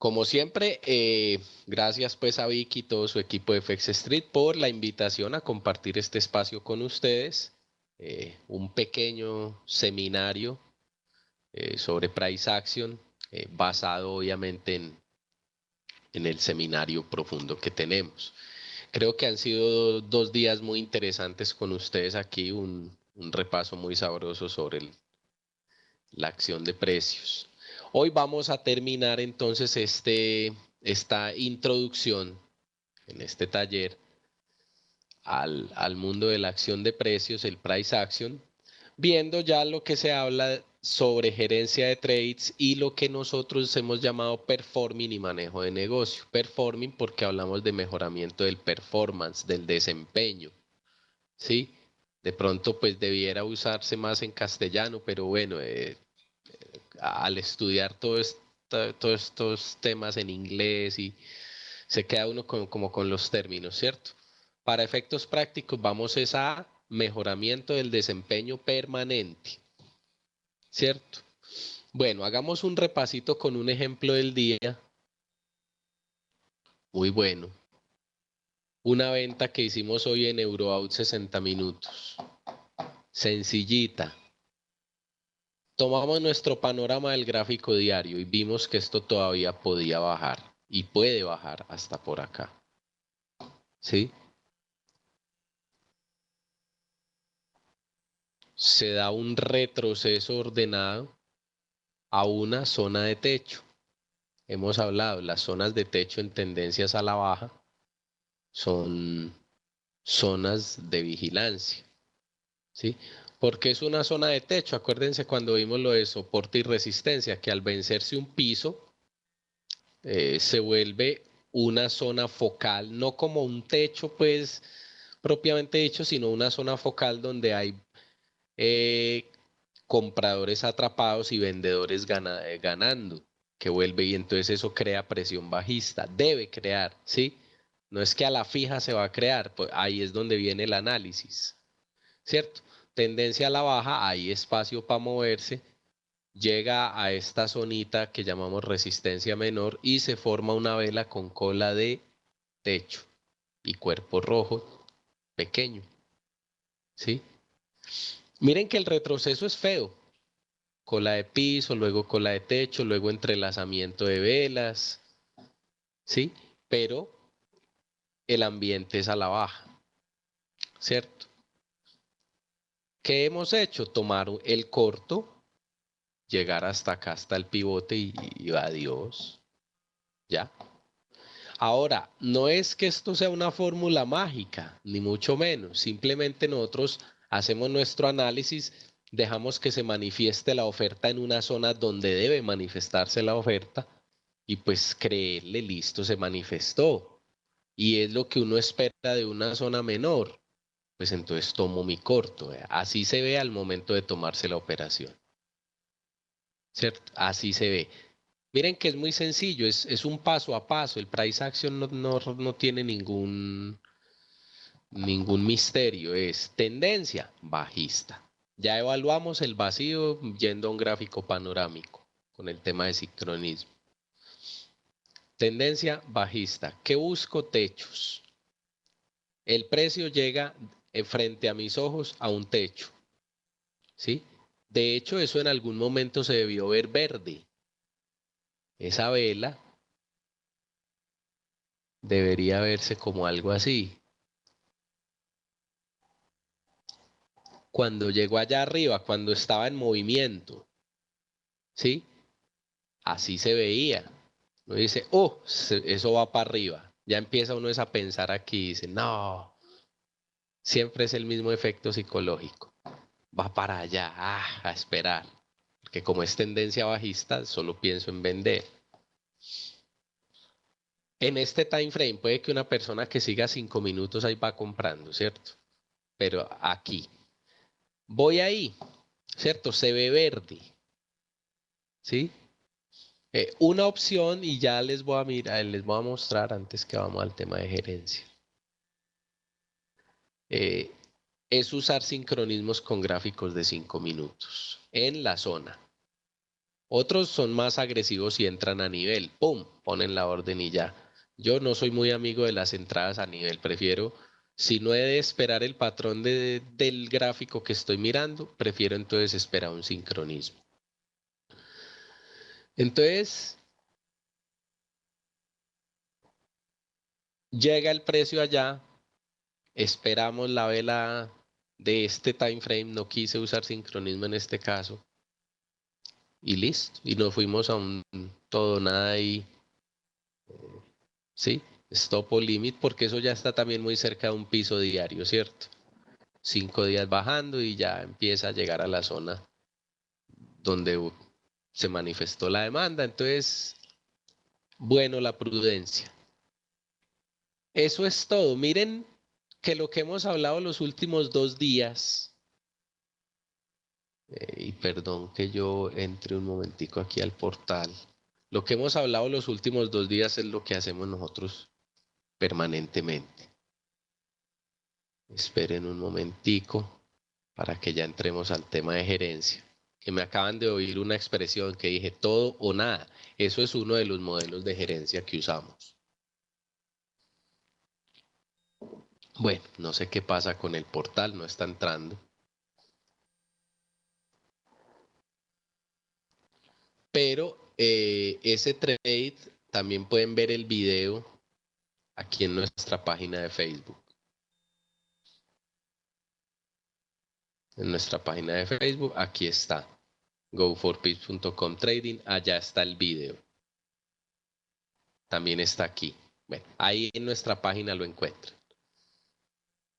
Como siempre, gracias pues a Vicky y todo su equipo de FX Street por la invitación a compartir este espacio con ustedes. Un pequeño seminario sobre Price Action, basado obviamente en el seminario profundo que tenemos. Creo que han sido 2 días muy interesantes con ustedes aquí, un repaso muy sabroso sobre la acción de precios. Hoy vamos a terminar entonces esta introducción en este taller al mundo de la acción de precios, el price action, viendo ya lo que se habla sobre gerencia de trades y lo que nosotros hemos llamado performing y manejo de negocio. Performing porque hablamos de mejoramiento del performance, del desempeño, ¿sí? De pronto pues debiera usarse más en castellano, pero bueno, al estudiar todos estos temas en inglés y se queda uno como con los términos, ¿cierto? Para efectos prácticos vamos a mejoramiento del desempeño permanente, ¿cierto? Bueno, hagamos un repasito con un ejemplo del día. Muy bueno. Una venta que hicimos hoy en Euroout 60 minutos. Sencillita. Tomamos nuestro panorama del gráfico diario y vimos que esto todavía podía bajar y puede bajar hasta por acá. ¿Sí? Se da un retroceso ordenado a una zona de techo. Hemos hablado, las zonas de techo en tendencias a la baja son zonas de vigilancia, ¿sí? Porque es una zona de techo. Acuérdense cuando vimos lo de soporte y resistencia, que al vencerse un piso se vuelve una zona focal, no como un techo, pues propiamente dicho, sino una zona focal donde hay eh, compradores atrapados y vendedores ganando, que vuelve y entonces eso crea presión bajista, debe crear, ¿sí? No es que a la fija se va a crear, pues ahí es donde viene el análisis, ¿cierto? Tendencia a la baja, hay espacio para moverse, llega a esta zonita que llamamos resistencia menor y se forma una vela con cola de techo y cuerpo rojo pequeño, ¿sí? Miren que el retroceso es feo, cola de piso, luego cola de techo, luego entrelazamiento de velas, ¿sí? Pero el ambiente es a la baja, ¿cierto? ¿Qué hemos hecho? Tomar el corto, llegar hasta acá, hasta el pivote y adiós, ¿ya? Ahora, no es que esto sea una fórmula mágica, ni mucho menos, simplemente nosotros hacemos nuestro análisis, dejamos que se manifieste la oferta en una zona donde debe manifestarse la oferta y pues creerle, listo, se manifestó. Y es lo que uno espera de una zona menor, pues entonces tomo mi corto. Así se ve al momento de tomarse la operación, ¿cierto? Así se ve. Miren que es muy sencillo, es un paso a paso. El price action no tiene ningún misterio, es tendencia bajista. Ya evaluamos el vacío yendo a un gráfico panorámico con el tema de sincronismo. Tendencia bajista. ¿Qué busco? Techos. El precio llega frente a mis ojos a un techo, ¿sí? De hecho, eso en algún momento se debió ver verde. Esa vela debería verse como algo así. Cuando llegó allá arriba, cuando estaba en movimiento, ¿sí? Así se veía. Uno dice, oh, eso va para arriba. Ya empieza uno a pensar aquí, dice, no, siempre es el mismo efecto psicológico. Va para allá, a esperar. Porque como es tendencia bajista, solo pienso en vender. En este time frame puede que una persona que siga 5 minutos ahí va comprando, ¿cierto? Pero aquí, voy ahí, ¿cierto? Se ve verde, ¿sí? Una opción y ya les voy a mirar, les voy a mostrar antes que vamos al tema de gerencia. Eh, es usar sincronismos con gráficos de 5 minutos en la zona. Otros son más agresivos y entran a nivel. ¡Pum! Ponen la orden y ya. Yo no soy muy amigo de las entradas a nivel. Prefiero, si no he de esperar el patrón del gráfico que estoy mirando, prefiero entonces esperar un sincronismo. Entonces, llega el precio allá, esperamos la vela de este time frame, no quise usar sincronismo en este caso, y listo, y nos fuimos a un todo nada y, sí, stop o limit, porque eso ya está también muy cerca de un piso diario, ¿cierto? 5 días bajando y ya empieza a llegar a la zona donde se manifestó la demanda, entonces, bueno, la prudencia. Eso es todo. Miren que lo que hemos hablado los últimos 2 días, y perdón que yo entre un momentico aquí al portal, lo que hemos hablado los últimos 2 días es lo que hacemos nosotros permanentemente. Esperen un momentico para que ya entremos al tema de gerencia, que me acaban de oír una expresión que dije todo o nada. Eso es uno de los modelos de gerencia que usamos. Bueno, no sé qué pasa con el portal, no está entrando. Pero ese trade también pueden ver el video aquí en nuestra página de Facebook. En nuestra página de Facebook, aquí está. Go4Pips.com Trading, allá está el video. También está aquí. Bueno, ahí en nuestra página lo encuentran.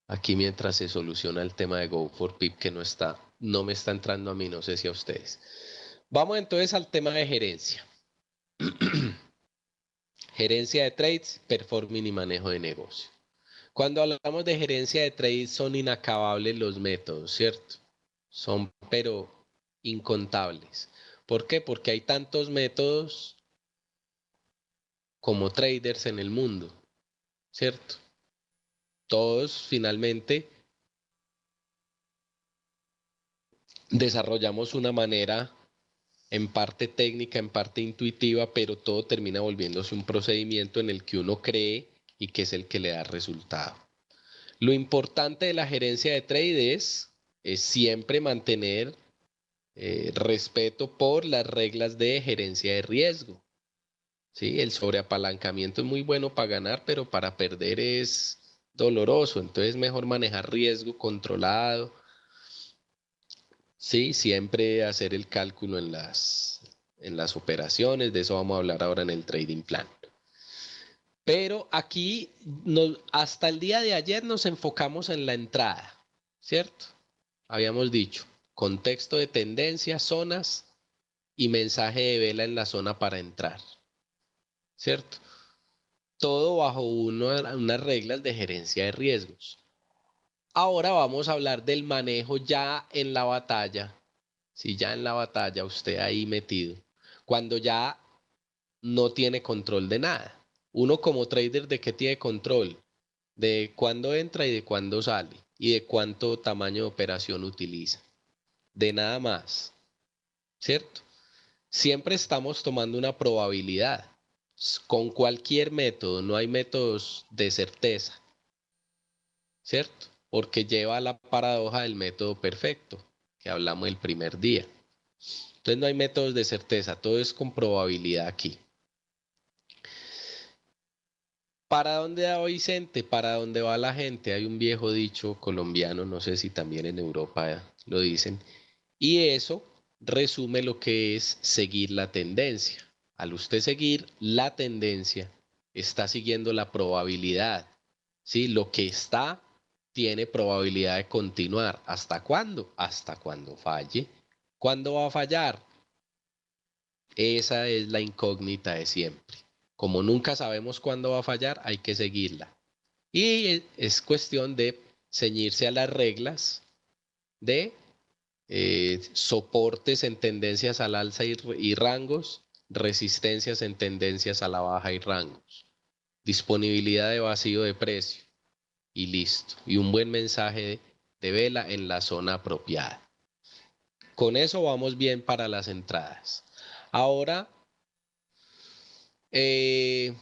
Aquí mientras se soluciona el tema de Go4Pip que no me está entrando a mí, no sé si a ustedes. Vamos entonces al tema de gerencia. Gerencia de trades, performing y manejo de negocio. Cuando hablamos de gerencia de trades son inacabables los métodos, ¿cierto? Son pero incontables. ¿Por qué? Porque hay tantos métodos como traders en el mundo, ¿cierto? Todos finalmente desarrollamos una manera en parte técnica, en parte intuitiva, pero todo termina volviéndose un procedimiento en el que uno cree y que es el que le da resultado. Lo importante de la gerencia de trade es siempre mantener respeto por las reglas de gerencia de riesgo. ¿Sí? El sobreapalancamiento es muy bueno para ganar, pero para perder es doloroso. Entonces, mejor manejar riesgo controlado. Sí, siempre hacer el cálculo en las operaciones. De eso vamos a hablar ahora en el trading plan. Pero aquí, hasta el día de ayer nos enfocamos en la entrada, ¿cierto? Habíamos dicho, contexto de tendencia, zonas y mensaje de vela en la zona para entrar, ¿cierto? Todo bajo unas reglas de gerencia de riesgos. Ahora vamos a hablar del manejo ya en la batalla. Si ya en la batalla usted ahí metido, cuando ya no tiene control de nada. Uno como trader, ¿de qué tiene control? De cuándo entra y de cuándo sale y de cuánto tamaño de operación utiliza. De nada más, ¿cierto? Siempre estamos tomando una probabilidad. Con cualquier método, no hay métodos de certeza, ¿cierto? Porque lleva a la paradoja del método perfecto, que hablamos el primer día. Entonces no hay métodos de certeza, todo es con probabilidad aquí. ¿Para dónde va Vicente? ¿Para dónde va la gente? Hay un viejo dicho colombiano, no sé si también en Europa lo dicen, y eso resume lo que es seguir la tendencia. Al usted seguir la tendencia, está siguiendo la probabilidad, ¿sí? Lo que está tiene probabilidad de continuar. ¿Hasta cuándo? Hasta cuando falle. ¿Cuándo va a fallar? Esa es la incógnita de siempre. Como nunca sabemos cuándo va a fallar, hay que seguirla. Y es cuestión de ceñirse a las reglas de soportes en tendencias al alza y rangos, resistencias en tendencias a la baja y rangos, disponibilidad de vacío de precio y listo. Y un buen mensaje de vela en la zona apropiada. Con eso vamos bien para las entradas. Ahora, en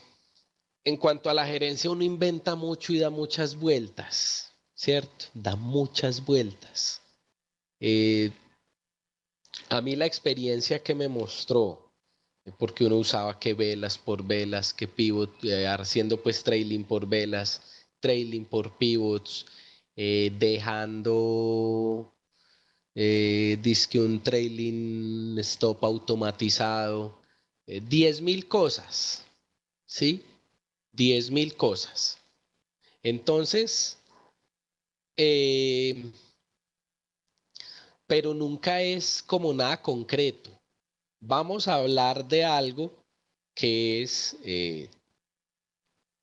cuanto a la gerencia, uno inventa mucho y da muchas vueltas, ¿cierto? Da muchas vueltas. Eh, a mí la experiencia que me mostró, porque uno usaba que velas por velas, que pivot, haciendo pues trailing por velas, trailing por pivots, dejando dizque un trailing stop automatizado, 10.000 cosas, ¿sí? 10.000 cosas. Entonces, eh, pero nunca es como nada concreto. Vamos a hablar de algo que es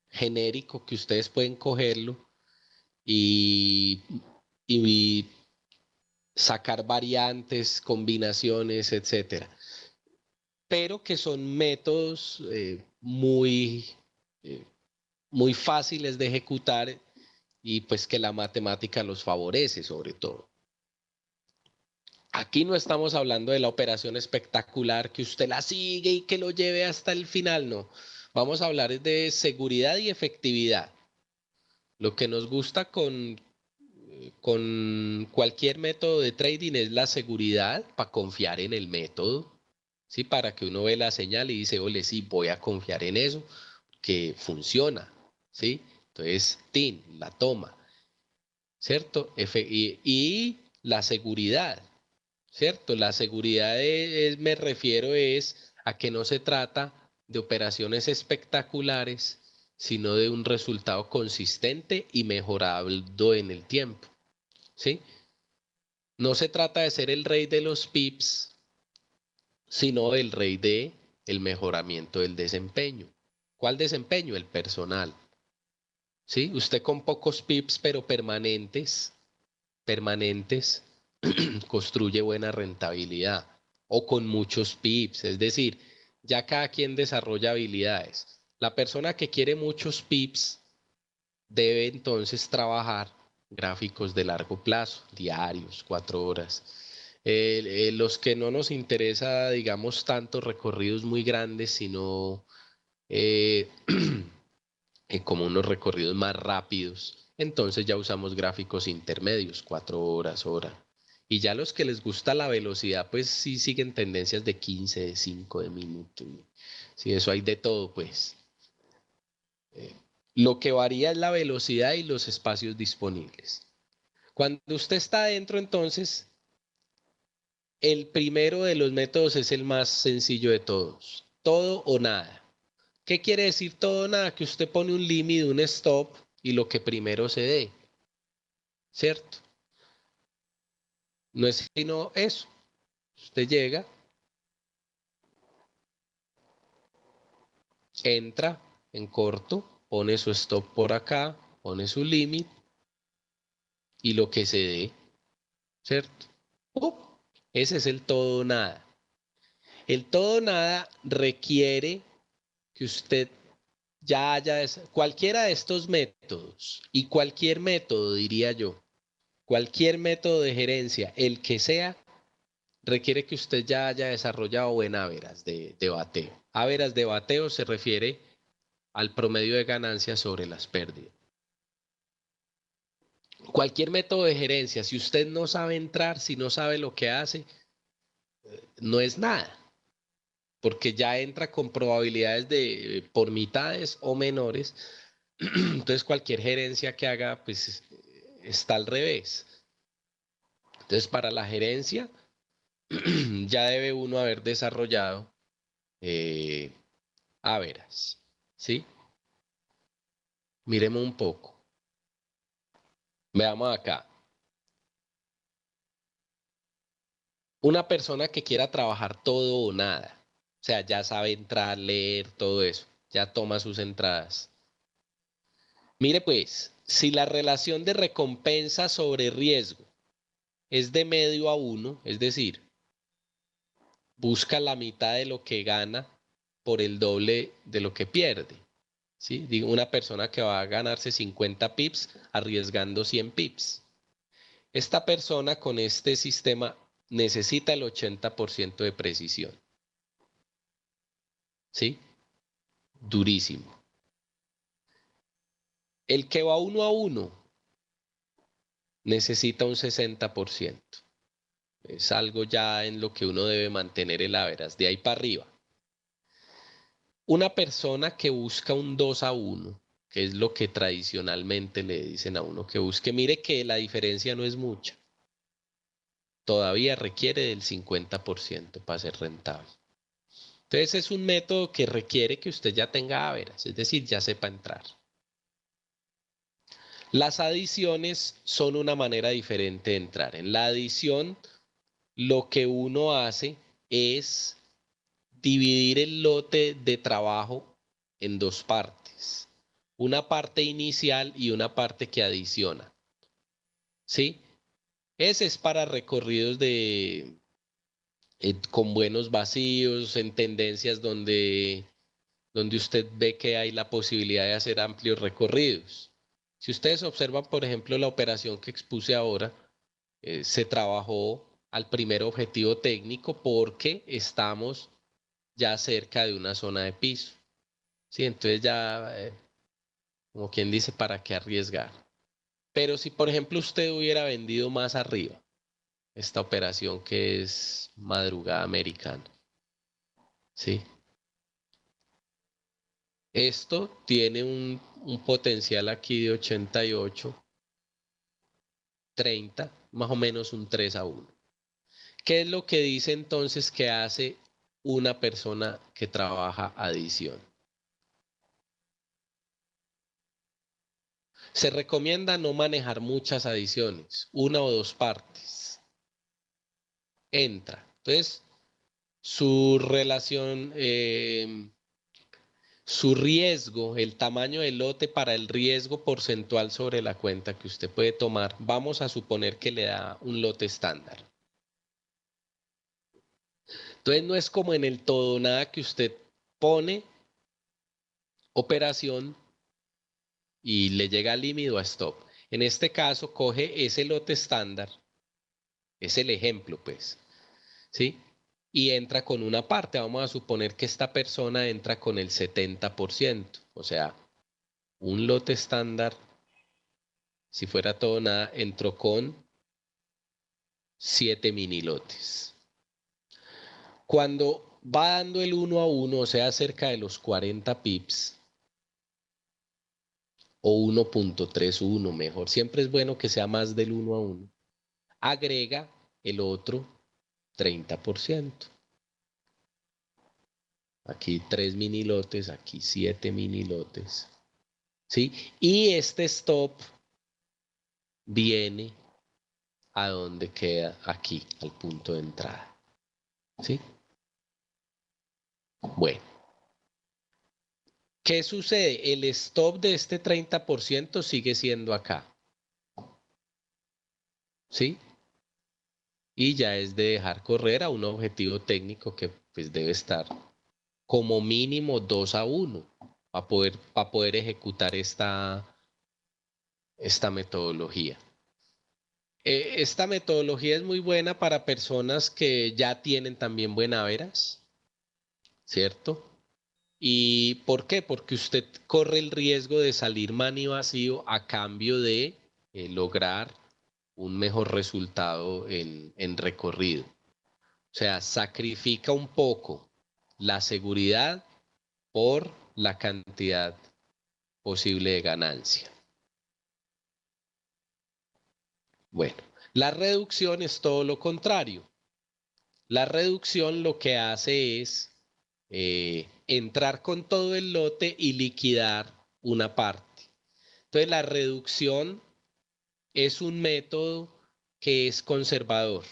genérico, que ustedes pueden cogerlo y, y sacar variantes, combinaciones, etcétera. Pero que son métodos eh, muy fáciles de ejecutar y pues que la matemática los favorece sobre todo. Aquí no estamos hablando de la operación espectacular que usted la sigue y que lo lleve hasta el final, no. Vamos a hablar de seguridad y efectividad. Lo que nos gusta con cualquier método de trading es la seguridad para confiar en el método, ¿sí? Para que uno ve la señal y dice, ole, sí, voy a confiar en eso, que funciona, ¿sí? Entonces, TIN, la toma, ¿cierto? Y la seguridad, ¿cierto? La seguridad me refiero es a que no se trata de operaciones espectaculares, sino de un resultado consistente y mejorable en el tiempo, ¿sí? No se trata de ser el rey de los pips, sino el rey de el mejoramiento del desempeño. ¿Cuál desempeño? El personal. ¿Sí? Usted con pocos pips, pero permanentes, construye buena rentabilidad. O con muchos pips, es decir, ya cada quien desarrolla habilidades. La persona que quiere muchos pips debe entonces trabajar gráficos de largo plazo, diarios, 4 horas. Los que no nos interesa, digamos, tantos recorridos muy grandes, sino eh, como unos recorridos más rápidos, entonces ya usamos gráficos intermedios, 4 horas, hora. Y ya los que les gusta la velocidad, pues sí siguen tendencias de 15, de 5, de minuto. Sí, eso hay de todo, pues. Lo que varía es la velocidad y los espacios disponibles. Cuando usted está adentro, entonces, el primero de los métodos es el más sencillo de todos. Todo o nada. ¿Qué quiere decir todo o nada? Que usted pone un límite, un stop y lo que primero se dé. ¿Cierto? No es sino eso. Usted llega, entra en corto, pone su stop por acá, pone su límite y lo que se dé. ¿Cierto? Ese es el todo o nada. El todo o nada requiere que usted ya haya cualquiera de estos métodos y cualquier método, diría yo, cualquier método de gerencia, el que sea, requiere que usted ya haya desarrollado buen averas de bateo. Averas de bateo se refiere al promedio de ganancias sobre las pérdidas. Cualquier método de gerencia, si usted no sabe entrar, si no sabe lo que hace, no es nada, porque ya entra con probabilidades de por mitades o menores. Entonces cualquier gerencia que haga, pues está al revés. Entonces para la gerencia ya debe uno haber desarrollado eh, averas, ¿sí? Miremos un poco. Veamos acá. Una persona que quiera trabajar todo o nada. O sea, ya sabe entrar, leer, todo eso. Ya toma sus entradas. Mire pues, si la relación de recompensa sobre riesgo es de medio a uno, es decir, busca la mitad de lo que gana por el doble de lo que pierde. ¿Sí? Digo, una persona que va a ganarse 50 pips arriesgando 100 pips. Esta persona con este sistema necesita el 80% de precisión. ¿sí? Durísimo. El que va 1 a 1 necesita un 60%. Es algo ya en lo que uno debe mantener el average, de ahí para arriba. Una persona que busca un 2 a 1, que es lo que tradicionalmente le dicen a uno que busque, mire que la diferencia no es mucha. Todavía requiere del 50% para ser rentable. Entonces es un método que requiere que usted ya tenga average, es decir, ya sepa entrar. Las adiciones son una manera diferente de entrar. En la adición, lo que uno hace es dividir el lote de trabajo en dos partes. Una parte inicial y una parte que adiciona. ¿Sí? Ese es para recorridos con buenos vacíos, en tendencias donde usted ve que hay la posibilidad de hacer amplios recorridos. Si ustedes observan, por ejemplo, la operación que expuse ahora, se trabajó al primer objetivo técnico porque estamos ya cerca de una zona de piso. Sí, entonces ya, como quien dice, ¿para qué arriesgar? Pero si, por ejemplo, usted hubiera vendido más arriba, esta operación que es madrugada americana, ¿sí? Esto tiene un potencial aquí de 88, 30, más o menos un 3 a 1. ¿Qué es lo que dice entonces que hace una persona que trabaja adición? Se recomienda no manejar muchas adiciones, una o dos partes. Entra. Entonces, su relación, su riesgo, el tamaño del lote para el riesgo porcentual sobre la cuenta que usted puede tomar, vamos a suponer que le da un lote estándar. Entonces no es como en el todo nada que usted pone operación y le llega al límite o a stop. En este caso coge ese lote estándar, es el ejemplo pues, ¿sí? Y entra con una parte, vamos a suponer que esta persona entra con el 70%, o sea, un lote estándar, si fuera todo nada, entró con 7 mini lotes. Cuando va dando el 1 a 1, o sea, cerca de los 40 pips, o 1.31 mejor, siempre es bueno que sea más del 1 a 1, agrega el otro 30%. Aquí 3 mini lotes, aquí 7 mini lotes, ¿sí? Y este stop viene a donde queda aquí, al punto de entrada, ¿sí? Bueno, ¿qué sucede? El stop de este 30% sigue siendo acá, ¿sí? Y ya es de dejar correr a un objetivo técnico que pues debe estar como mínimo 2 a 1 para poder ejecutar esta metodología. Esta metodología es muy buena para personas que ya tienen también buena veras, ¿cierto? ¿Y por qué? Porque usted corre el riesgo de salir mani vacío a cambio de lograr un mejor resultado en recorrido. O sea, sacrifica un poco la seguridad por la cantidad posible de ganancia. Bueno, la reducción es todo lo contrario. La reducción lo que hace es entrar con todo el lote y liquidar una parte. Entonces, la reducción es un método que es conservador,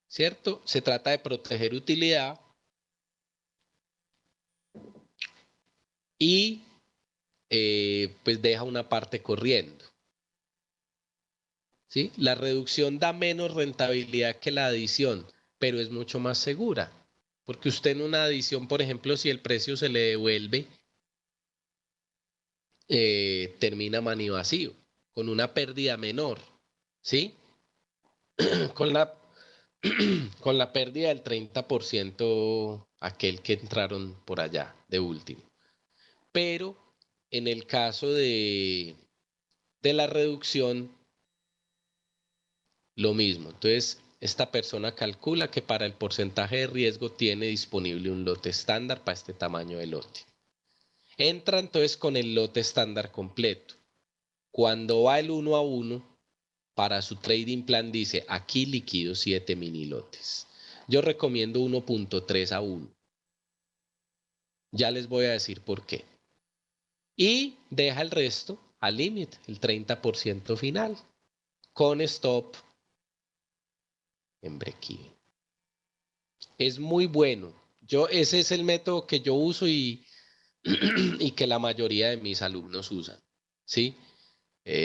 ¿cierto? Se trata de proteger utilidad y pues deja una parte corriendo. ¿Sí? La reducción da menos rentabilidad que la adición, pero es mucho más segura. Porque usted en una adición, por ejemplo, si el precio se le devuelve, termina mani vacío, con una pérdida menor. ¿Sí? Con la, con la pérdida del 30% aquel que entraron por allá de último. Pero en el caso de la reducción, lo mismo. Entonces, esta persona calcula que para el porcentaje de riesgo tiene disponible un lote estándar para este tamaño de lote. Entra entonces con el lote estándar completo. Cuando va el 1 a 1, para su trading plan dice, aquí liquido 7 mini lotes. Yo recomiendo 1.3 a 1. Ya les voy a decir por qué. Y deja el resto al límite, el 30% final, con stop en break-even. Es muy bueno. Ese es el método que yo uso y que la mayoría de mis alumnos usan. ¿Sí?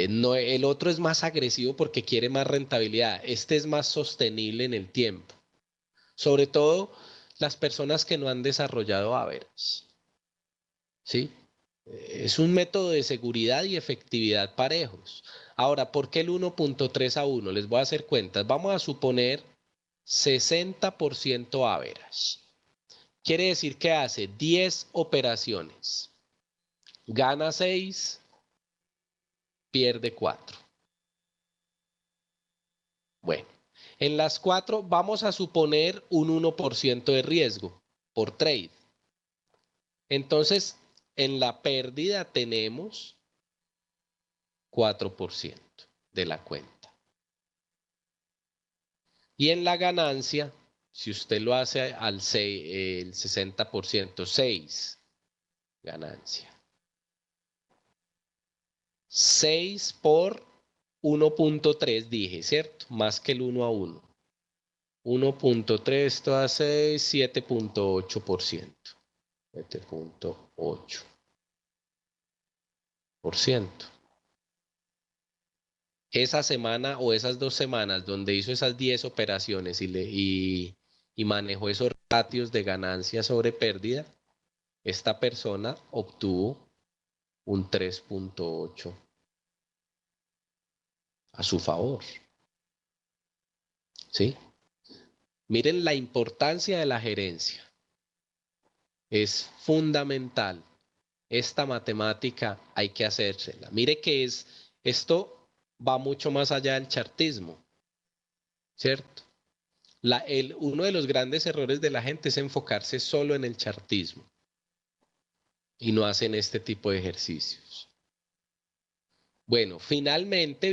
No, el otro es más agresivo porque quiere más rentabilidad. Este es más sostenible en el tiempo. Sobre todo las personas que no han desarrollado average. ¿Sí? Es un método de seguridad y efectividad parejos. Ahora, ¿por qué el 1.3 a 1? Les voy a hacer cuentas. Vamos a suponer 60% average. Quiere decir que hace 10 operaciones. Gana 6, pierde 4. Bueno, en las 4 vamos a suponer un 1% de riesgo por trade. Entonces, en la pérdida tenemos 4% de la cuenta. Y en la ganancia, si usted lo hace al 6, el 60%, 6 ganancia. 6 por 1.3 dije, ¿cierto? Más que el 1 a 1. 1.3 esto hace 7.8%. 7.8%. Esa semana o esas 2 semanas donde hizo esas 10 operaciones y manejó esos ratios de ganancia sobre pérdida, esta persona obtuvo un 3.8 a su favor. ¿Sí? Miren la importancia de la gerencia. Es fundamental. Esta matemática hay que hacérsela. Mire que esto va mucho más allá del chartismo, ¿cierto? Uno de los grandes errores de la gente es enfocarse solo en el chartismo y no hacen este tipo de ejercicios. Bueno, finalmente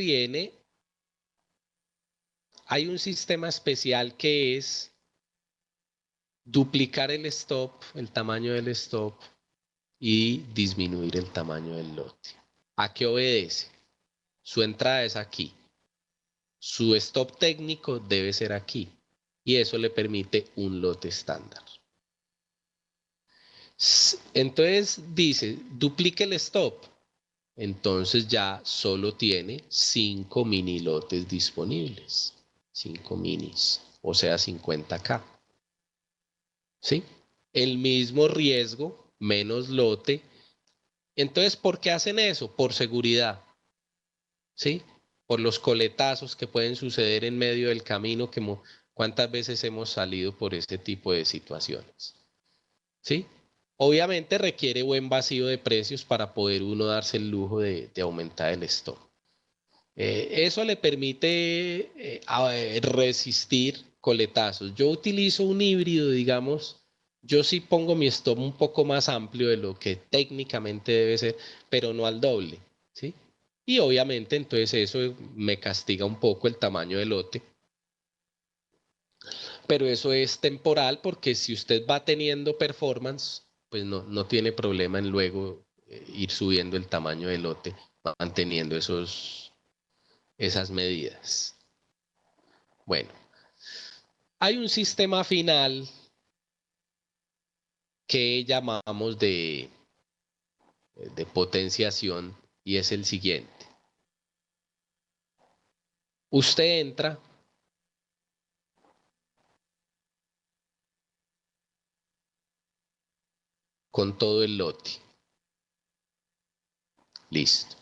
hay un sistema especial que es duplicar el stop, el tamaño del stop y disminuir el tamaño del lote. ¿A qué obedece? Su entrada es aquí. Su stop técnico debe ser aquí. Y eso le permite un lote estándar. Entonces dice, duplique el stop. Entonces ya solo tiene 5 mini lotes disponibles. 5 minis, o sea 50K. ¿Sí? El mismo riesgo, menos lote. Entonces, ¿por qué hacen eso? Por seguridad. ¿Sí? Por los coletazos que pueden suceder en medio del camino, cuántas veces hemos salido por este tipo de situaciones. ¿Sí? Obviamente requiere buen vacío de precios para poder uno darse el lujo de aumentar el stock. Eso le permite resistir coletazos. Yo utilizo un híbrido, digamos, yo sí pongo mi stop un poco más amplio de lo que técnicamente debe ser, pero no al doble, ¿sí? Y obviamente entonces eso me castiga un poco el tamaño del lote, pero eso es temporal porque si usted va teniendo performance, pues no tiene problema en luego ir subiendo el tamaño del lote, manteniendo esas medidas. Bueno, hay un sistema final que llamamos de potenciación y es el siguiente. Usted entra con todo el lote. Listo.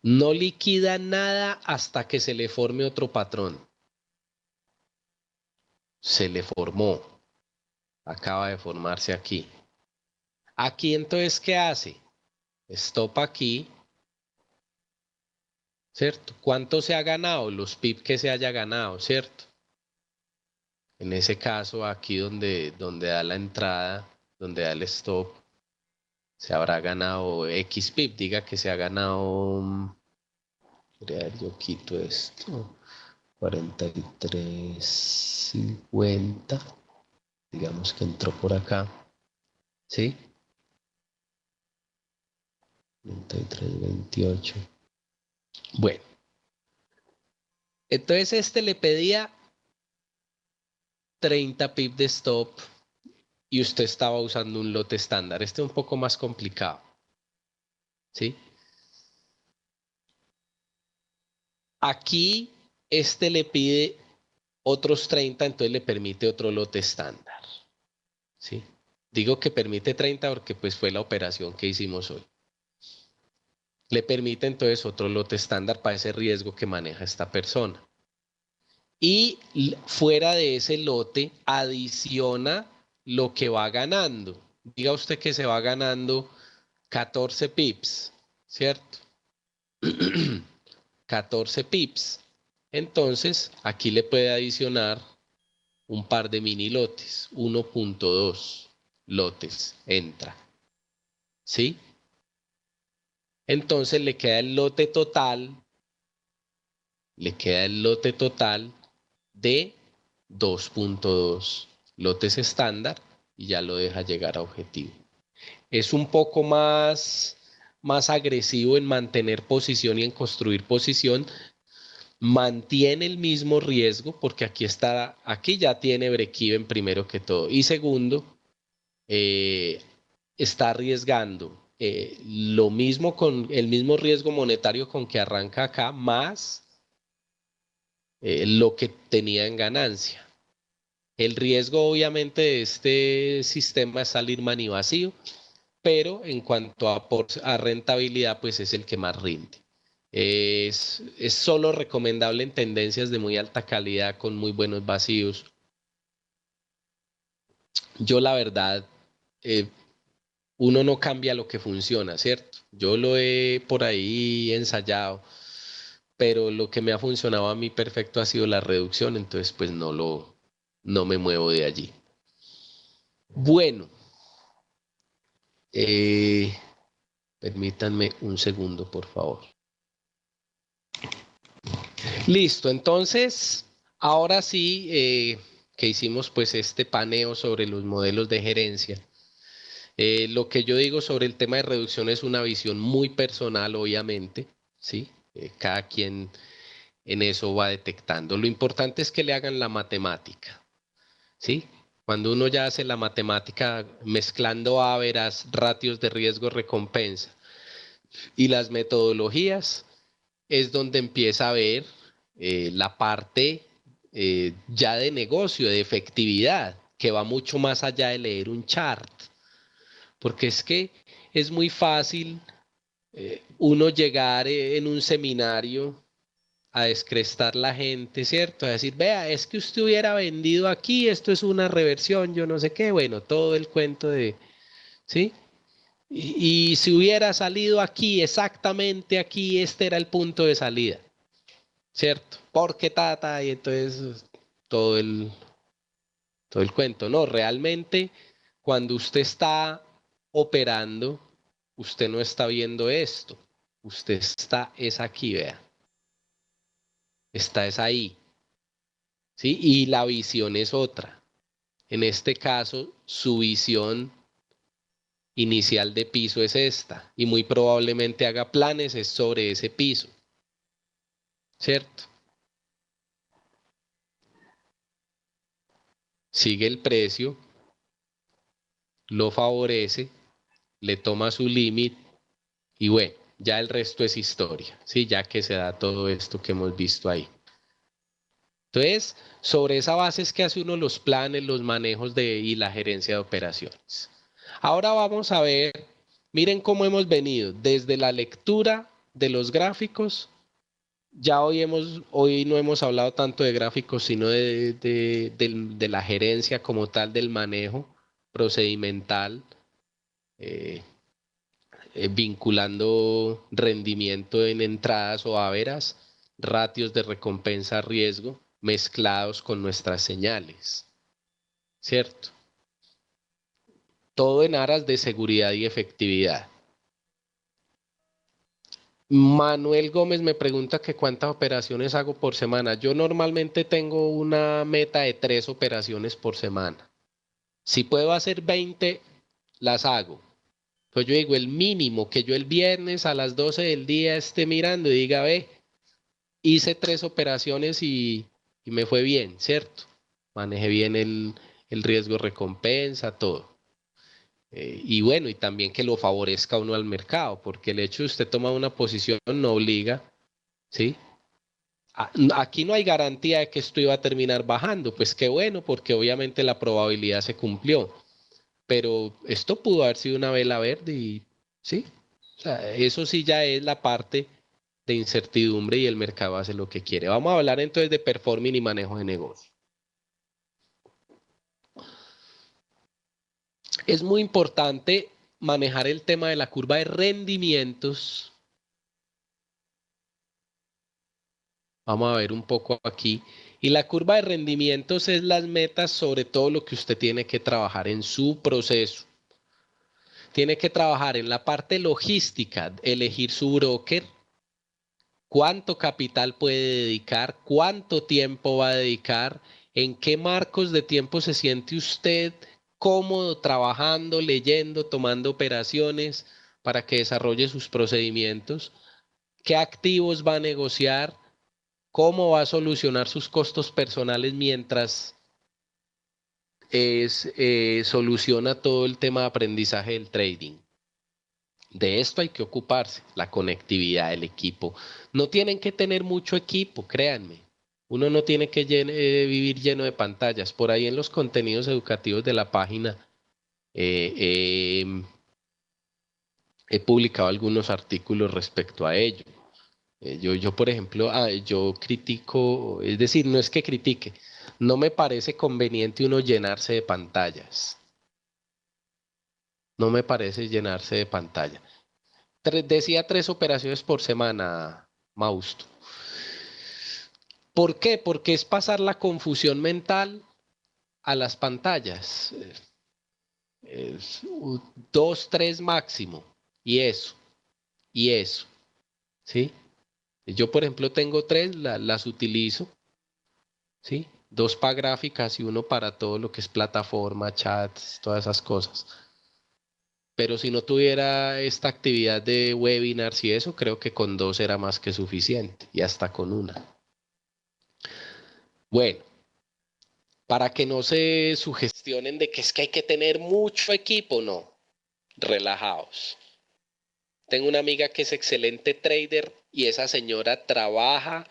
No liquida nada hasta que se le forme otro patrón. Se le formó. acaba de formarse aquí. Aquí entonces, ¿qué hace? Stop aquí, ¿cierto? ¿Cuánto se ha ganado? Los pips que se haya ganado, ¿cierto? En ese caso, aquí donde da la entrada, donde da el stop, se habrá ganado X pip. Diga que se ha ganado, yo quito esto, 43.50. Digamos que entró por acá, ¿sí? 33.28. Bueno, entonces este le pedía 30 pip de stop y usted estaba usando un lote estándar. Este es un poco más complicado, ¿sí? Aquí este le pide otros 30, entonces le permite otro lote estándar, ¿sí? Digo que permite 30 porque pues fue la operación que hicimos hoy. Le permite entonces otro lote estándar para ese riesgo que maneja esta persona. Y fuera de ese lote adiciona lo que va ganando. Diga usted que se va ganando 14 pips, ¿cierto? 14 pips. Entonces, aquí le puede adicionar un par de mini lotes, 1.2 lotes, entra. ¿Sí? Entonces le queda el lote total de 2.2 lotes estándar y ya lo deja llegar a objetivo. Es un poco más agresivo en mantener posición y en construir posición. Mantiene el mismo riesgo porque aquí ya tiene break-even primero que todo. Y segundo, está arriesgando lo mismo con el mismo riesgo monetario con que arranca acá, más lo que tenía en ganancia. El riesgo obviamente de este sistema es salir money vacío, pero en cuanto a rentabilidad, pues es el que más rinde. Es solo recomendable en tendencias de muy alta calidad con muy buenos vacíos. Yo la verdad, eh, uno no cambia lo que funciona, ¿cierto? Yo lo he por ahí ensayado, pero lo que me ha funcionado a mí perfecto ha sido la reducción, entonces pues no me muevo de allí. Bueno, eh, permítanme un segundo, por favor. Listo, entonces, ahora sí que hicimos pues este paneo sobre los modelos de gerencia. Lo que yo digo sobre el tema de reducción es una visión muy personal, obviamente, ¿sí? Cada quien en eso va detectando. Lo importante es que le hagan la matemática, ¿sí? Cuando uno ya hace la matemática mezclando áveras, ratios de riesgo-recompensa y las metodologías, es donde empieza a ver la parte ya de negocio, de efectividad, que va mucho más allá de leer un chart. Porque es que es muy fácil uno llegar en un seminario a descrestar la gente, ¿cierto? A decir, vea, es que usted hubiera vendido aquí, esto es una reversión, yo no sé qué, bueno, todo el cuento de, ¿sí? Y si hubiera salido aquí, exactamente aquí, este era el punto de salida, ¿cierto? Porque tata, y entonces todo el, todo el cuento. No, realmente cuando usted está operando, usted no está viendo esto. Usted es aquí, vea. Es ahí, ¿sí? Y la visión es otra. En este caso, su visión inicial de piso es esta. Y muy probablemente haga planes es sobre ese piso, ¿cierto? Sigue el precio, lo favorece, le toma su límite y bueno, ya el resto es historia, ¿sí? Ya que se da todo esto que hemos visto ahí. Entonces, sobre esa base es que hace uno los planes, los manejos y la gerencia de operaciones. Ahora vamos a ver, miren cómo hemos venido desde la lectura de los gráficos. Ya hoy no hemos hablado tanto de gráficos, sino de la gerencia como tal del manejo. procedimental, vinculando rendimiento en entradas o averas, ratios de recompensa riesgo mezclados con nuestras señales, ¿cierto? Todo en aras de seguridad y efectividad. Manuel Gómez me pregunta que cuántas operaciones hago por semana. Yo normalmente tengo una meta de 3 operaciones por semana. Si puedo hacer 20, las hago. Pues yo digo, el mínimo que yo el viernes a las 12 del día esté mirando y diga, ve, hice 3 operaciones y me fue bien, ¿cierto? Manejé bien el riesgo recompensa, todo. Y bueno, y también que lo favorezca a uno al mercado, porque el hecho de usted tomar una posición no obliga, ¿sí? Aquí no hay garantía de que esto iba a terminar bajando, pues qué bueno, porque obviamente la probabilidad se cumplió, pero esto pudo haber sido una vela verde y sí, o sea, eso sí ya es la parte de incertidumbre y el mercado hace lo que quiere. Vamos a hablar entonces de performing y manejo de negocio. Es muy importante manejar el tema de la curva de rendimientos. Vamos a ver un poco aquí. Y la curva de rendimientos es las metas sobre todo lo que usted tiene que trabajar en su proceso. Tiene que trabajar en la parte logística, elegir su broker, cuánto capital puede dedicar, cuánto tiempo va a dedicar, en qué marcos de tiempo se siente usted cómodo trabajando, leyendo, tomando operaciones para que desarrolle sus procedimientos, qué activos va a negociar, cómo va a solucionar sus costos personales mientras soluciona todo el tema de aprendizaje del trading. De esto hay que ocuparse, la conectividad del equipo. No tienen que tener mucho equipo, créanme. Uno no tiene que vivir lleno de pantallas. Por ahí en los contenidos educativos de la página he publicado algunos artículos respecto a ello. Yo, por ejemplo, yo critico, es decir, no es que critique, no me parece conveniente uno llenarse de pantallas. No me parece llenarse de pantalla. Decía 3 operaciones por semana, Mausto. ¿Por qué? Porque es pasar la confusión mental a las pantallas. 2, 3 máximo. Y eso, y eso. ¿Sí? Yo, por ejemplo, tengo 3, las utilizo. ¿Sí? 2 para gráficas y 1 para todo lo que es plataforma, chats, todas esas cosas. Pero si no tuviera esta actividad de webinars y eso, creo que con 2 era más que suficiente y hasta con 1. Bueno, para que no se sugestionen de que es que hay que tener mucho equipo, no, relajaos. Tengo una amiga que es excelente trader y esa señora trabaja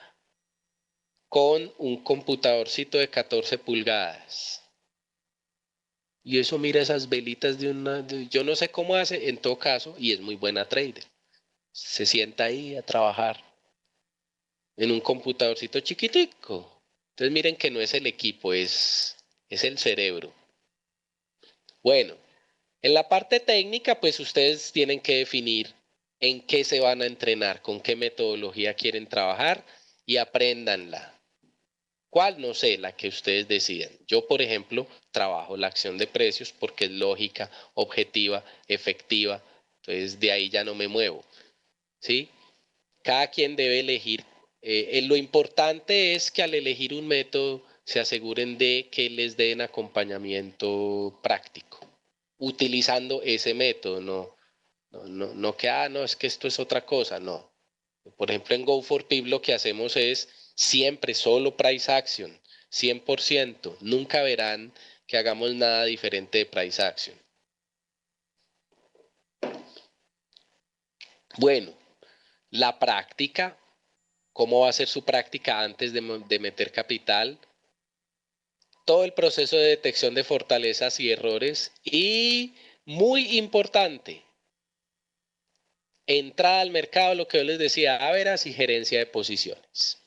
con un computadorcito de 14 pulgadas. Y eso mira esas velitas yo no sé cómo hace en todo caso y es muy buena trader. Se sienta ahí a trabajar en un computadorcito chiquitico. Entonces miren que no es el equipo, es el cerebro. Bueno, en la parte técnica, pues ustedes tienen que definir en qué se van a entrenar, con qué metodología quieren trabajar y apréndanla. ¿Cuál? No sé, la que ustedes decidan. Yo, por ejemplo, trabajo la acción de precios porque es lógica, objetiva, efectiva. Entonces, de ahí ya no me muevo. ¿Sí? Cada quien debe elegir. Lo importante es que al elegir un método se aseguren de que les den acompañamiento práctico, utilizando ese método, no que, no, es que esto es otra cosa, no. Por ejemplo, en Go4Pip lo que hacemos es siempre solo price action, 100%. Nunca verán que hagamos nada diferente de price action. Bueno, la práctica, ¿cómo va a ser su práctica antes de meter capital? Todo el proceso de detección de fortalezas y errores y, muy importante, entrada al mercado, lo que yo les decía, averas y gerencia de posiciones.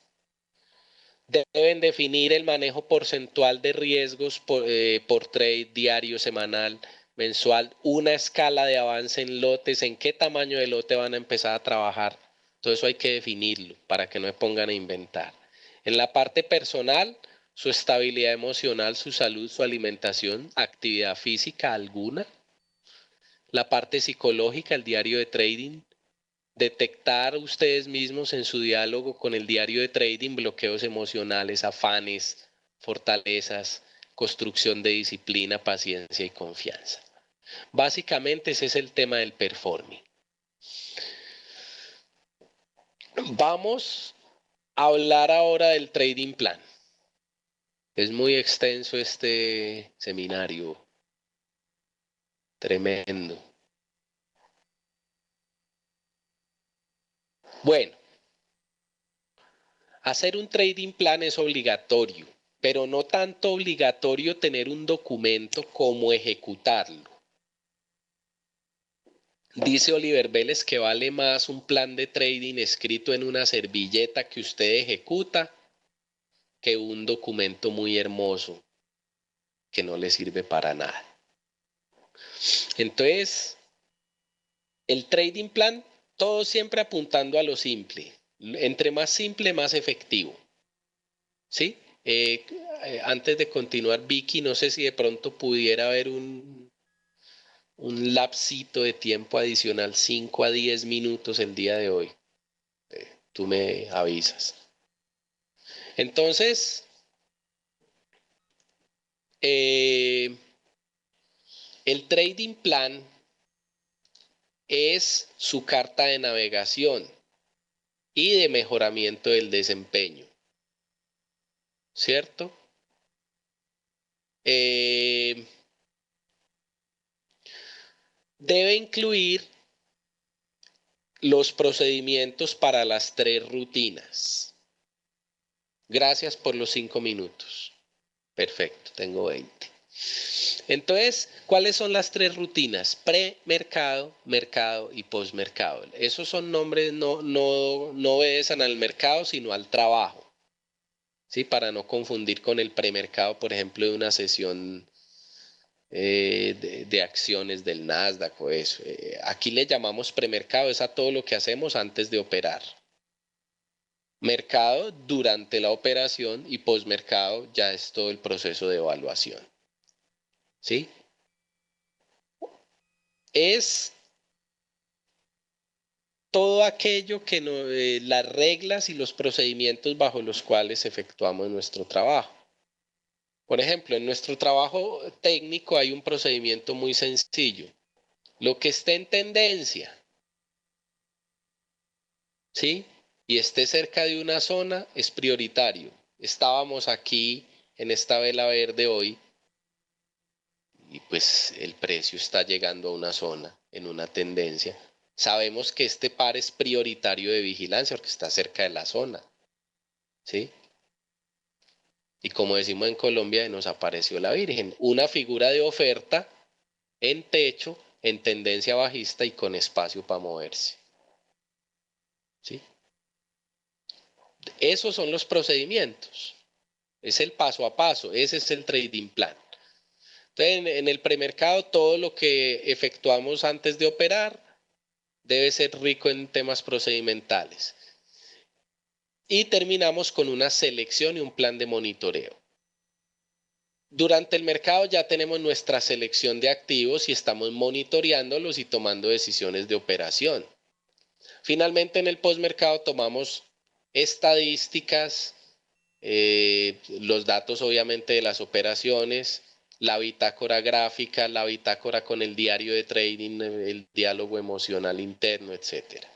Deben definir el manejo porcentual de riesgos por trade diario, semanal, mensual, una escala de avance en lotes, en qué tamaño de lote van a empezar a trabajar. Todo eso hay que definirlo para que no se pongan a inventar. En la parte personal, su estabilidad emocional, su salud, su alimentación, actividad física alguna. La parte psicológica, el diario de trading, detectar ustedes mismos en su diálogo con el diario de trading bloqueos emocionales, afanes, fortalezas, construcción de disciplina, paciencia y confianza. Básicamente ese es el tema del performing. Vamos a hablar ahora del trading plan. Es muy extenso este seminario. Tremendo. Bueno, hacer un trading plan es obligatorio, pero no tanto obligatorio tener un documento como ejecutarlo. Dice Oliver Vélez que vale más un plan de trading escrito en una servilleta que usted ejecuta que un documento muy hermoso que no le sirve para nada. Entonces, el trading plan, todo siempre apuntando a lo simple. Entre más simple, más efectivo. ¿Sí? Antes de continuar, Vicky, no sé si de pronto pudiera haber un lapsito de tiempo adicional, 5 a 10 minutos el día de hoy. Tú me avisas. Entonces, el trading plan es su carta de navegación y de mejoramiento del desempeño, ¿cierto? Debe incluir los procedimientos para las 3 rutinas. Gracias por los 5 minutos. Perfecto, tengo 20. Entonces, ¿cuáles son las 3 rutinas? Premercado, mercado y posmercado. Esos son nombres, no obedecen al mercado, sino al trabajo. ¿Sí? Para no confundir con el premercado, por ejemplo, de una sesión de acciones del Nasdaq o eso. Aquí le llamamos premercado, es a todo lo que hacemos antes de operar. Mercado durante la operación y posmercado ya es todo el proceso de evaluación. ¿Sí? Es todo aquello que las reglas y los procedimientos bajo los cuales efectuamos nuestro trabajo. Por ejemplo, en nuestro trabajo técnico hay un procedimiento muy sencillo. Lo que esté en tendencia, ¿sí? Y esté cerca de una zona es prioritario. Estábamos aquí en esta vela verde hoy y pues el precio está llegando a una zona en una tendencia. Sabemos que este par es prioritario de vigilancia porque está cerca de la zona, ¿sí? Y como decimos en Colombia, nos apareció la Virgen, una figura de oferta en techo, en tendencia bajista y con espacio para moverse, ¿sí? Esos son los procedimientos, es el paso a paso, ese es el trading plan. Entonces, en el premercado, todo lo que efectuamos antes de operar debe ser rico en temas procedimentales. Y terminamos con una selección y un plan de monitoreo. Durante el mercado ya tenemos nuestra selección de activos y estamos monitoreándolos y tomando decisiones de operación. Finalmente, en el postmercado tomamos estadísticas, los datos obviamente de las operaciones, la bitácora gráfica, la bitácora con el diario de trading, el diálogo emocional interno, etcétera.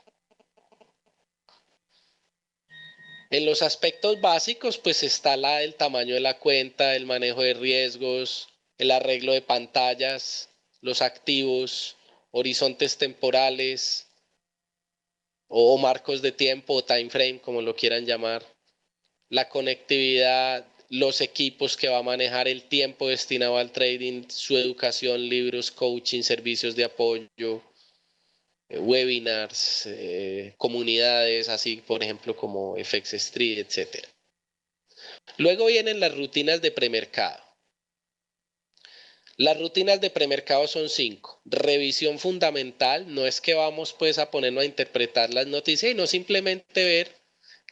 En los aspectos básicos, pues está el tamaño de la cuenta, el manejo de riesgos, el arreglo de pantallas, los activos, horizontes temporales o marcos de tiempo o time frame, como lo quieran llamar, la conectividad, los equipos que va a manejar, el tiempo destinado al trading, su educación, libros, coaching, servicios de apoyo, webinars, comunidades, así por ejemplo como FX Street, etcétera. Luego vienen las rutinas de premercado. Las rutinas de premercado son 5. Revisión fundamental, no es que vamos pues a ponernos a interpretar las noticias, sino simplemente ver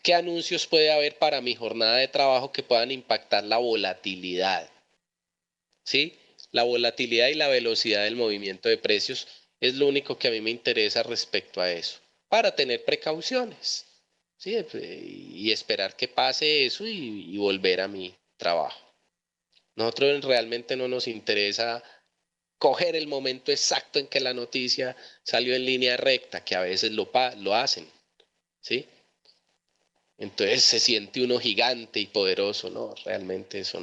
qué anuncios puede haber para mi jornada de trabajo que puedan impactar la volatilidad. ¿Sí? La volatilidad y la velocidad del movimiento de precios es lo único que a mí me interesa respecto a eso, para tener precauciones. ¿Sí? Y esperar que pase eso y volver a mi trabajo. Nosotros realmente no nos interesa coger el momento exacto en que la noticia salió en línea recta, que a veces lo hacen, ¿sí? Entonces se siente uno gigante y poderoso, ¿no? Realmente eso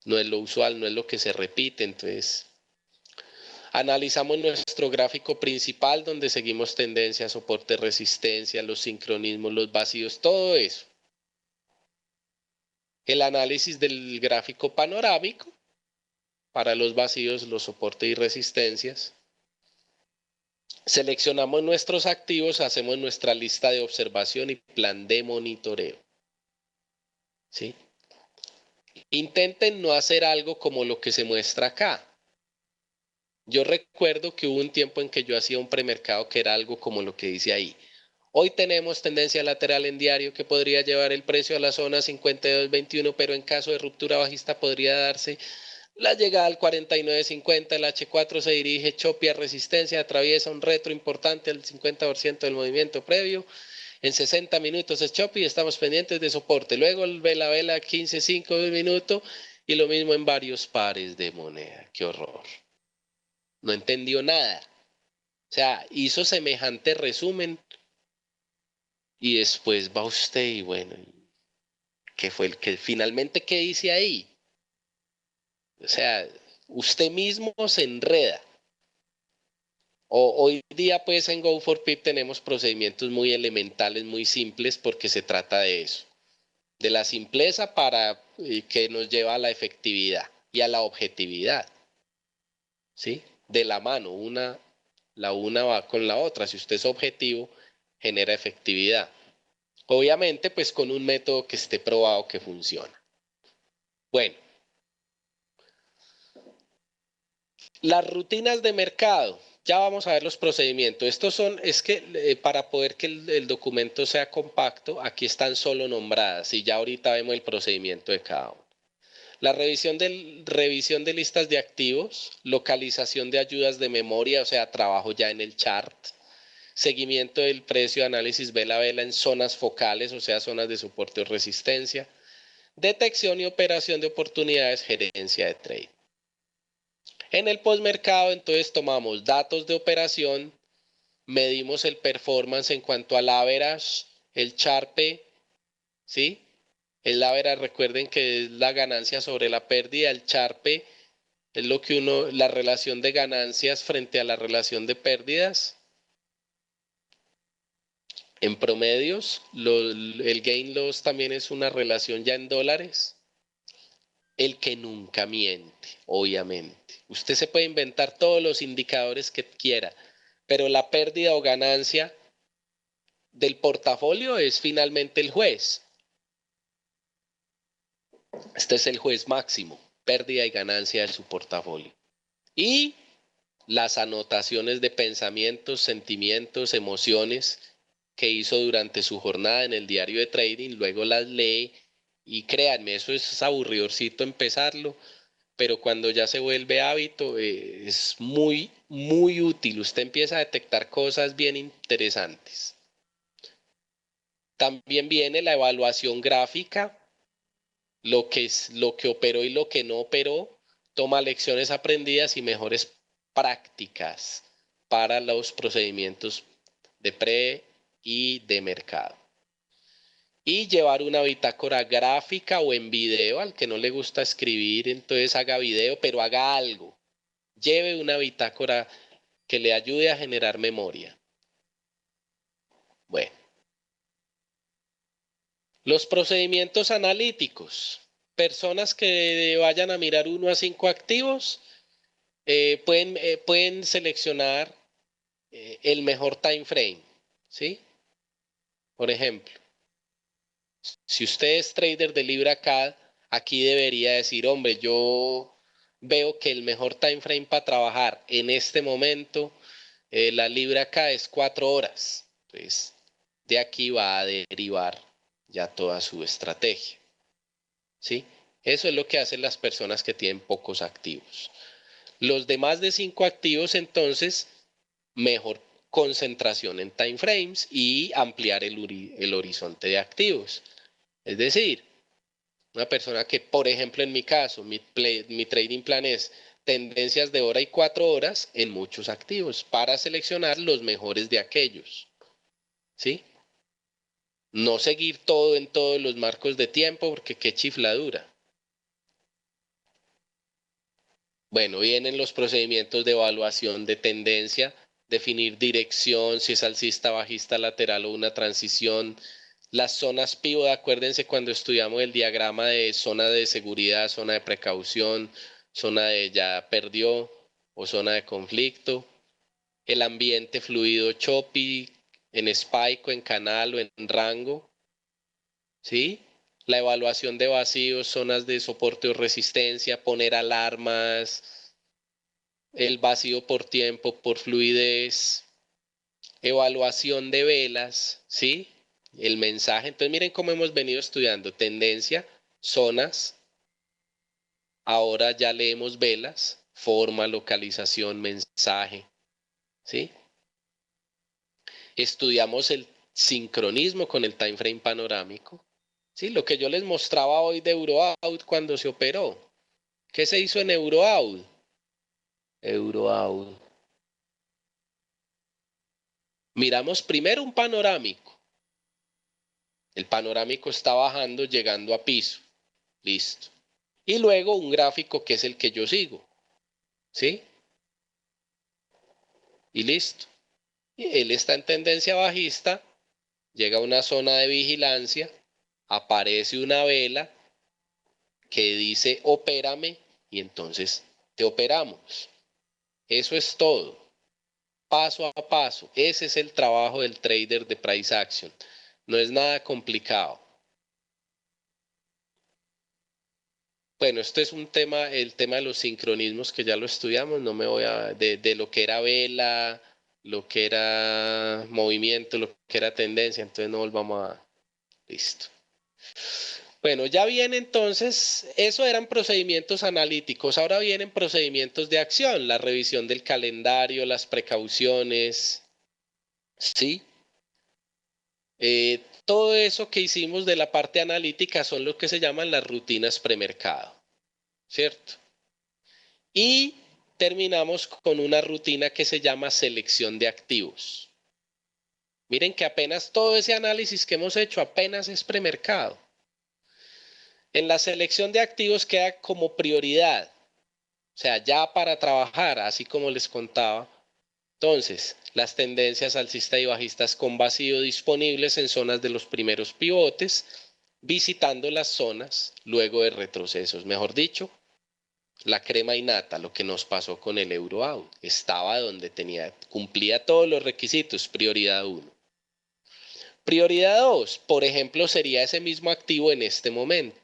no es lo usual, no es lo que se repite, entonces analizamos nuestro gráfico principal donde seguimos tendencia, soporte, resistencia, los sincronismos, los vacíos, todo eso. El análisis del gráfico panorámico para los vacíos, los soportes y resistencias. Seleccionamos nuestros activos, hacemos nuestra lista de observación y plan de monitoreo. ¿Sí? Intenten no hacer algo como lo que se muestra acá. Yo recuerdo que hubo un tiempo en que yo hacía un premercado que era algo como lo que dice ahí. Hoy tenemos tendencia lateral en diario que podría llevar el precio a la zona 52.21, pero en caso de ruptura bajista podría darse la llegada al 49.50, el H4 se dirige, chopia resistencia, atraviesa un retro importante al 50% del movimiento previo. En 60 minutos es choppy y estamos pendientes de soporte. Luego el vela 15, 5 minutos y lo mismo en varios pares de moneda. Qué horror. No entendió nada. O sea, hizo semejante resumen y después va usted y bueno, ¿qué fue el que finalmente qué dice ahí? O sea, usted mismo se enreda. Hoy día pues en Go for Pip tenemos procedimientos muy elementales, muy simples porque se trata de eso. De la simpleza para que nos lleva a la efectividad y a la objetividad. ¿Sí? De la mano, la una va con la otra. Si usted es objetivo, genera efectividad. Obviamente, pues con un método que esté probado que funciona. Bueno, las rutinas de mercado. Ya vamos a ver los procedimientos. Estos son, es que para poder que el documento sea compacto, aquí están solo nombradas y ya ahorita vemos el procedimiento de cada uno. La revisión de listas de activos, localización de ayudas de memoria, o sea, trabajo ya en el chart, seguimiento del precio, análisis vela a vela en zonas focales, o sea, zonas de soporte o resistencia, detección y operación de oportunidades, gerencia de trade. En el postmercado, entonces tomamos datos de operación, medimos el performance en cuanto al average, el Sharpe, ¿sí? El average, recuerden que es la ganancia sobre la pérdida, el Sharpe es lo que la relación de ganancias frente a la relación de pérdidas. En promedios, el gain loss también es una relación ya en dólares. El que nunca miente, obviamente. Usted se puede inventar todos los indicadores que quiera, pero la pérdida o ganancia del portafolio es finalmente el juez. Este es el juez máximo, pérdida y ganancia de su portafolio. Y las anotaciones de pensamientos, sentimientos, emociones que hizo durante su jornada en el diario de trading, luego las lee y créanme, eso es aburridorcito empezarlo, pero cuando ya se vuelve hábito es muy, muy útil. Usted empieza a detectar cosas bien interesantes. También viene la evaluación gráfica, lo que operó y lo que no operó, toma lecciones aprendidas y mejores prácticas para los procedimientos de pre y de mercado. Y llevar una bitácora gráfica o en video, al que no le gusta escribir, entonces haga video, pero haga algo. Lleve una bitácora que le ayude a generar memoria. Bueno, los procedimientos analíticos. Personas que vayan a mirar 1 a 5 activos pueden seleccionar el mejor time frame, ¿sí? Por ejemplo, Si usted es trader de Libra CAD, aquí debería decir, hombre, yo veo que el mejor time frame para trabajar en este momento, la Libra CAD es 4 horas. Entonces, de aquí va a derivar ya toda su estrategia. ¿Sí? Eso es lo que hacen las personas que tienen pocos activos. Los de más de 5 activos, entonces, mejor concentración en time frames y ampliar el horizonte de activos. Es decir, una persona que, por ejemplo, en mi caso, mi trading plan es tendencias de hora y 4 horas en muchos activos para seleccionar los mejores de aquellos. ¿Sí? No seguir todo en todos los marcos de tiempo porque qué chifladura. Bueno, vienen los procedimientos de evaluación de tendencia, definir dirección, si es alcista, bajista, lateral o una transición. Las zonas pivot, acuérdense cuando estudiamos el diagrama de zona de seguridad, zona de precaución, zona de ya perdió o zona de conflicto. El ambiente fluido choppy, en spike o en canal o en rango. ¿Sí? La evaluación de vacíos, zonas de soporte o resistencia, poner alarmas, el vacío por tiempo, por fluidez, evaluación de velas, ¿sí? El mensaje. Entonces miren cómo hemos venido estudiando tendencia, zonas, ahora ya leemos velas, forma, localización, mensaje, ¿sí? Estudiamos el sincronismo con el time frame panorámico, ¿sí? Lo que yo les mostraba hoy de Euroout cuando se operó. ¿Qué se hizo en Euroout? Euroout. Miramos primero un panorámico. El panorámico está bajando, llegando a piso. Listo. Y luego un gráfico que es el que yo sigo. ¿Sí? Y listo. Y él está en tendencia bajista, llega a una zona de vigilancia, aparece una vela que dice opérame y entonces te operamos. Eso es todo. Paso a paso. Ese es el trabajo del trader de price action. No es nada complicado. Bueno, este es un tema, el tema de los sincronismos que ya lo estudiamos, no me voy a, de lo que era vela, lo que era movimiento, lo que era tendencia, entonces no volvamos a, listo. Bueno, ya viene entonces, eso eran procedimientos analíticos, ahora vienen procedimientos de acción, la revisión del calendario, las precauciones, ¿sí? Todo eso que hicimos de la parte analítica son lo que se llaman las rutinas premercado, ¿cierto? Y terminamos con una rutina que se llama selección de activos. Miren que apenas todo ese análisis que hemos hecho apenas es premercado. En la selección de activos queda como prioridad, o sea, ya para trabajar, así como les contaba. Entonces, las tendencias alcista y bajistas con vacío disponibles en zonas de los primeros pivotes, visitando las zonas luego de retrocesos. Mejor dicho, la crema innata, lo que nos pasó con el Euroout. Estaba donde tenía, cumplía todos los requisitos, prioridad 1. Prioridad 2, por ejemplo, sería ese mismo activo en este momento.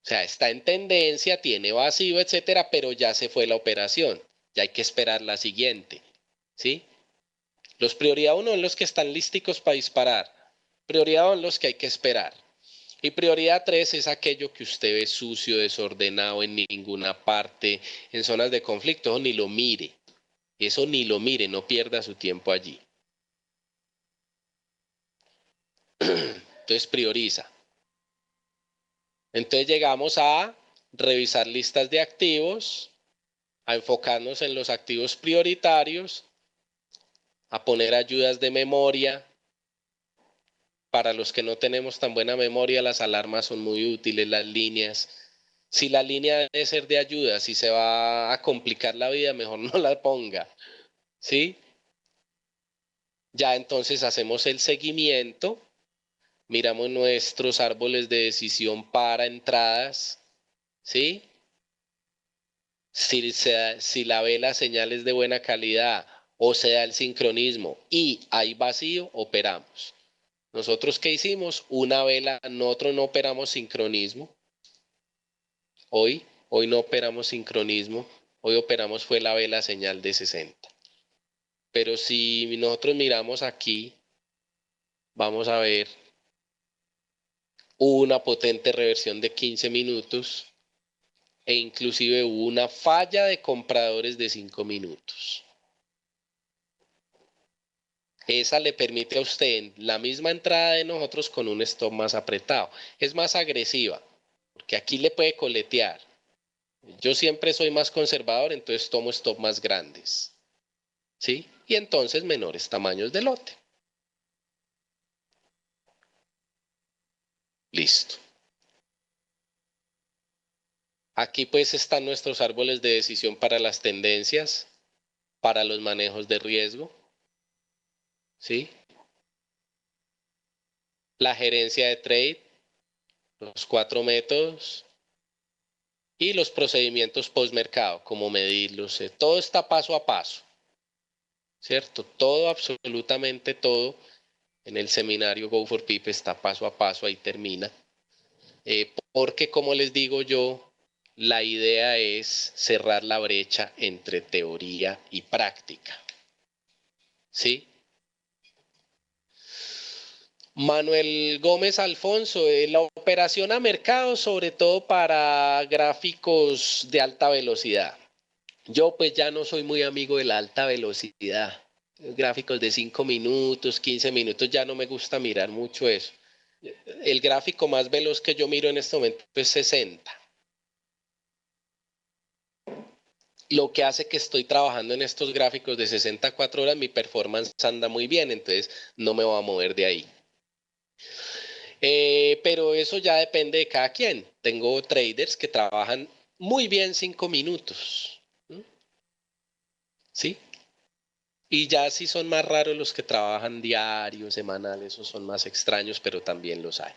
O sea, está en tendencia, tiene vacío, etcétera, pero ya se fue la operación. Ya hay que esperar la siguiente. ¿Sí? Los prioridad 1 son los que están lísticos para disparar. Prioridad 2 son los que hay que esperar. Y prioridad 3 es aquello que usted ve sucio, desordenado en ninguna parte, en zonas de conflicto, ni lo mire. Eso ni lo mire, no pierda su tiempo allí. Entonces prioriza. Entonces llegamos a revisar listas de activos, a enfocarnos en los activos prioritarios, a poner ayudas de memoria. Para los que no tenemos tan buena memoria, las alarmas son muy útiles, las líneas. Si la línea debe ser de ayuda, si se va a complicar la vida, mejor no la ponga. ¿Sí? Ya entonces hacemos el seguimiento, miramos nuestros árboles de decisión para entradas, ¿sí? Si la vela señal es de buena calidad o se da el sincronismo y hay vacío, operamos. ¿Nosotros qué hicimos? Una vela, nosotros no operamos sincronismo. Hoy no operamos sincronismo. Hoy operamos fue la vela señal de 60. Pero si nosotros miramos aquí, vamos a ver una potente reversión de 15 minutos e inclusive hubo una falla de compradores de 5 minutos. Esa le permite a usted la misma entrada de nosotros con un stop más apretado. Es más agresiva, porque aquí le puede coletear. Yo siempre soy más conservador, entonces tomo stop más grandes. ¿Sí? Y entonces menores tamaños de lote. Listo. Aquí pues están nuestros árboles de decisión para las tendencias, para los manejos de riesgo. ¿Sí? La gerencia de trade, los 4 métodos y los procedimientos postmercado, como medirlos. Todo está paso a paso, ¿cierto? Todo, absolutamente todo en el seminario Go for Pip está paso a paso, ahí termina. Porque como les digo yo, la idea es cerrar la brecha entre teoría y práctica. ¿Sí? Manuel Gómez Alfonso, la operación a mercado, sobre todo para gráficos de alta velocidad. Yo pues ya no soy muy amigo de la alta velocidad. Gráficos de 5 minutos, 15 minutos, ya no me gusta mirar mucho eso. El gráfico más veloz que yo miro en este momento es 60. Lo que hace que estoy trabajando en estos gráficos de 64 horas, mi performance anda muy bien, entonces no me voy a mover de ahí. Pero eso ya depende de cada quien. Tengo traders que trabajan muy bien 5 minutos. ¿Sí? Y ya sí son más raros los que trabajan diarios, semanales, esos son más extraños, pero también los hay.